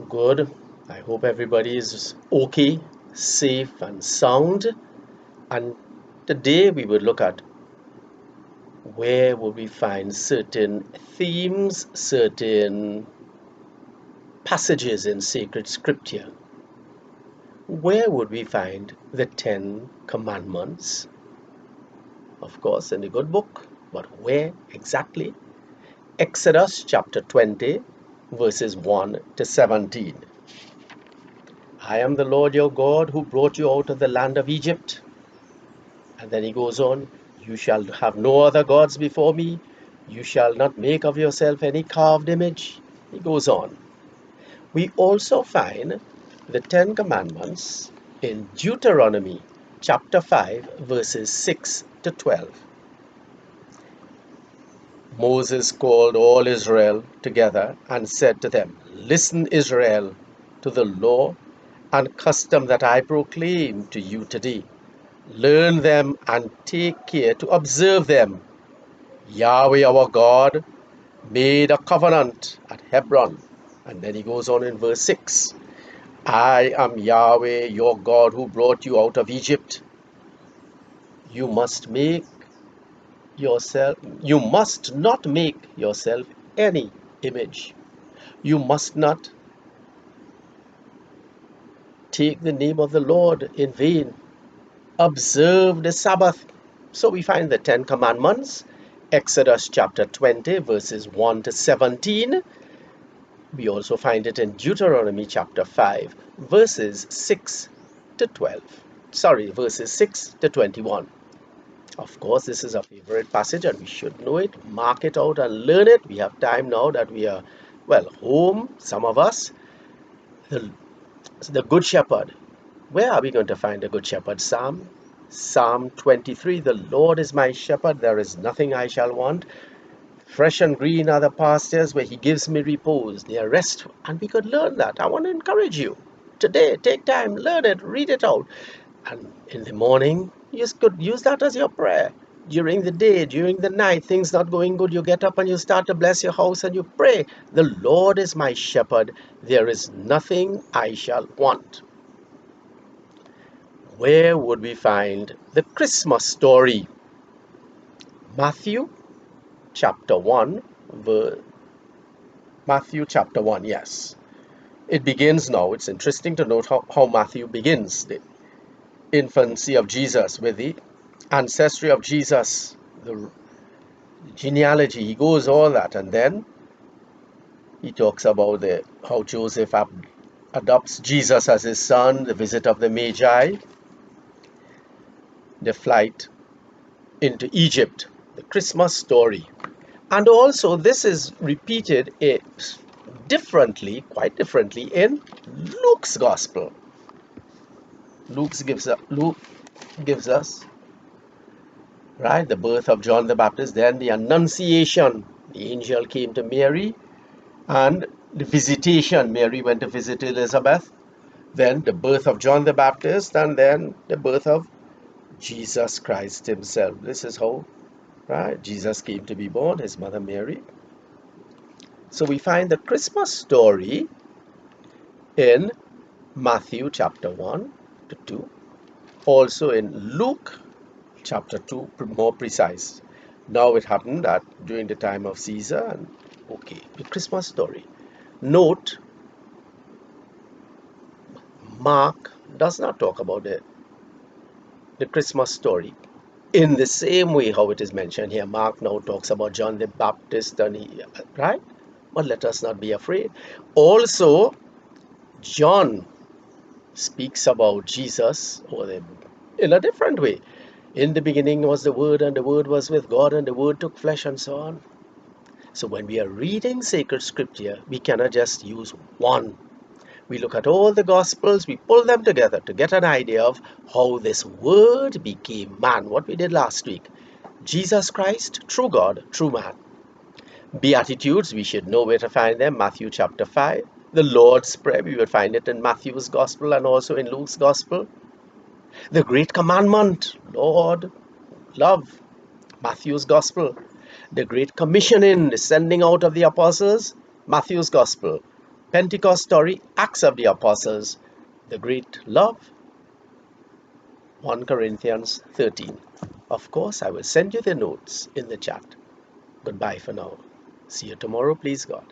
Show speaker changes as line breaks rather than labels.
Good. I hope everybody is okay, safe, and sound. And today we will look at where would we find certain themes, certain passages in sacred scripture. Where would we find the Ten Commandments? Of course, in the good book, but where exactly? Exodus chapter 20, verses 1 to 17. I am the Lord your God who brought you out of the land of Egypt. And then he goes on, you shall have no other gods before me. You shall not make of yourself any carved image. He goes on. We also find the Ten Commandments in Deuteronomy chapter 5, verses 6 to 12. Moses called all Israel together and said to them, listen, Israel, to the law and custom that I proclaim to you today. Learn them and take care to observe them. Yahweh our God made a covenant at Hebron. And then he goes on in verse 6. I am Yahweh your God who brought you out of Egypt. You must not make yourself any image. You must not take the name of the Lord in vain. Observe the Sabbath. So we find the Ten Commandments, Exodus chapter 20, verses 1 to 17. We also find it in Deuteronomy chapter 5, verses 6 to 12. Sorry, verses 6 to 21. Of course, this is a favorite passage and we should know it, mark it out and learn it. We have time now that we are, home, some of us. The Good Shepherd. Where are we going to find the Good Shepherd? Psalm 23. The Lord is my shepherd, there is nothing I shall want. Fresh and green are the pastures where he gives me repose, near rest. And we could learn that. I want to encourage you. Today, take time, learn it, read it out. And in the morning, you could use that as your prayer. During the day, during the night, things not going good, you get up and you start to bless your house and you pray. The Lord is my shepherd, there is nothing I shall want. Where would we find the Christmas story? Matthew chapter 1, Matthew chapter 1, yes. It begins now. It's interesting to note how Matthew begins the infancy of Jesus with the ancestry of Jesus, the genealogy. He goes all that, and then he talks about how Joseph adopts Jesus as his son, the visit of the Magi, the flight into Egypt, the Christmas story. And also this is repeated quite differently in Luke's gospel. Luke gives us, right, the birth of John the Baptist, then the Annunciation. The angel came to Mary, and the visitation. Mary went to visit Elizabeth. Then the birth of John the Baptist, and then the birth of Jesus Christ himself. This is how, right, Jesus came to be born, his mother Mary. So we find the Christmas story in Matthew chapter 1 to 2. Also in Luke chapter 2, more precise. Now it happened that during the time of Caesar, and the Christmas story. Note, Mark does not talk about the Christmas story in the same way how it is mentioned here. Mark now talks about John the Baptist, and right? But let us not be afraid. Also, John speaks about Jesus in a different way. In the beginning was the Word, and the Word was with God, and the Word took flesh, and so on. So when we are reading sacred scripture, we cannot just use one. We look at all the Gospels, we pull them together to get an idea of how this Word became man, what we did last week. Jesus Christ, true God, true man. Beatitudes, we should know where to find them, Matthew chapter 5. The Lord's Prayer, we will find it in Matthew's Gospel and also in Luke's Gospel. The Great Commandment, Lord, love, Matthew's Gospel. The Great Commissioning, the sending out of the apostles, Matthew's Gospel. Pentecost story, Acts of the Apostles, the great love, 1 Corinthians 13. Of course, I will send you the notes in the chat. Goodbye for now. See you tomorrow, please God.